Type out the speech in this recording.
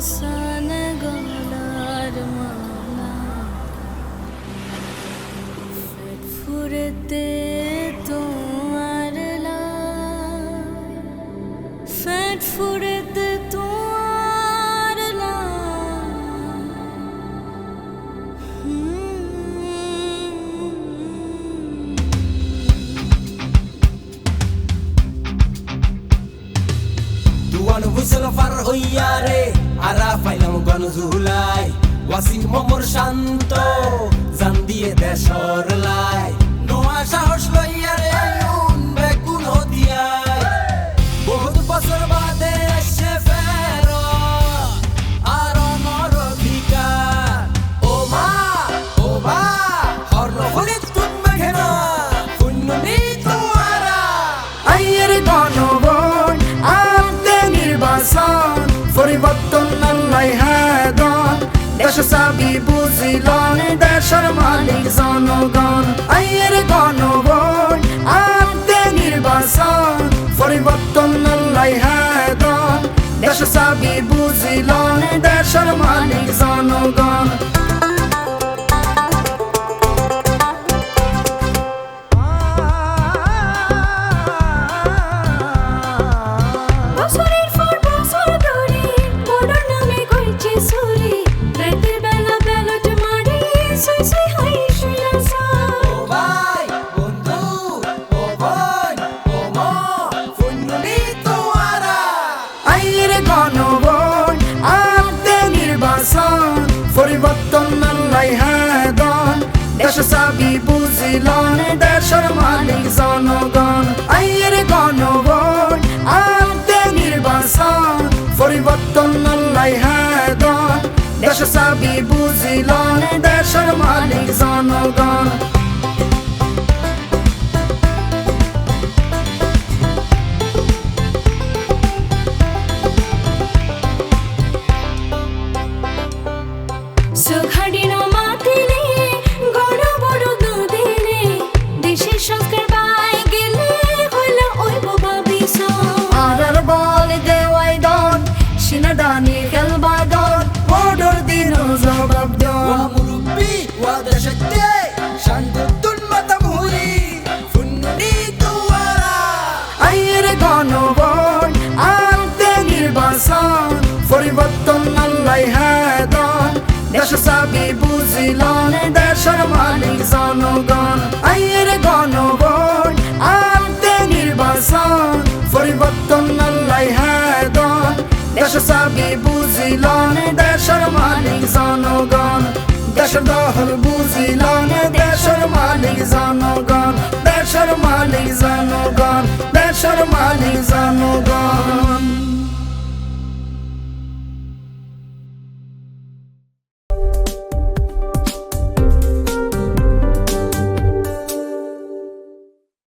আসান গলার মালা পেট ফুরেতে তোমার লাই পেট ফুরেতে তোমার লাই দুয়ান হুইসেল ফার হইয়া রে আরা ফাইলাম গনজুলাই ওয়াসিম মোর শান্ত জান দিয়ে দেশর লাই নোয়া সাহস লইয়া রে আইন বেকুল হতিয়াই বহুত বছর বাদে এসে ফের আর আমার অধিকার ও মা হর্ণ হলিত তুমি ঘেন পুণ্যনি তোমারা আইয়ের গণবন আনতে নির্বাচন পরিবর্তন আল্লাহ হাদন দেশ চাবি বুঝিলন দেশের মালিক জনগণ আইয়ের গণবন আনতে নির্বাচন পরিবর্তন আল্লাহ হাদন দেশ চাবি বুঝিলন দেশের মালিক জনগণ বছরের পর বছর ধরে মোড়র নামে কইছে চুরি রাতের বেলা ব্যালট মারি সুই সুই হাই শুইলাসা ও ভাই বন্ধু ও বোন ও মা পুণ্যনি তোমারা আইয়ের গণবন আনতে নির্বাচন পরিবর্তন আল্লাহ হাদন দেশ চাবি বুঝিলন দেশের মালিক জনগণ আইয়ের গণবন আনতে নির্বাচন পরিবর্তন আল্লাহ হাদন দেশ চাবি বুঝিলন দেশের মালিক জনগণ সুখাডিনো মাতিলে গণ বড় দুদিনে দেশের সংস্কার পাই গেলে হইল ওই বাবা বিষ আরার বল দেওয়াই দন সিনাদানি খেলবা দন অর্ডার দিন জবাব দন ওয়া মুরব্বি ওয়া দেশতে শান্ততুন মাতামুরি পুণ্যনি তোমারা আইয়ের গণবন আনতে নির্বাচন পরিবর্তন আল্লাহ হাদন দেশ চাবি বুঝিলন দেশের মালিক জনগণ আইয়ের গণবন আনতে নির্বাচন পরিবর্তন আল্লাহ হাদন দেশ চাবি বুঝিলন দেশের মালিক জনগণ দেশের দহল বুঝিলন দেশের মালিক জনগণ দেশের মালিক জনগণ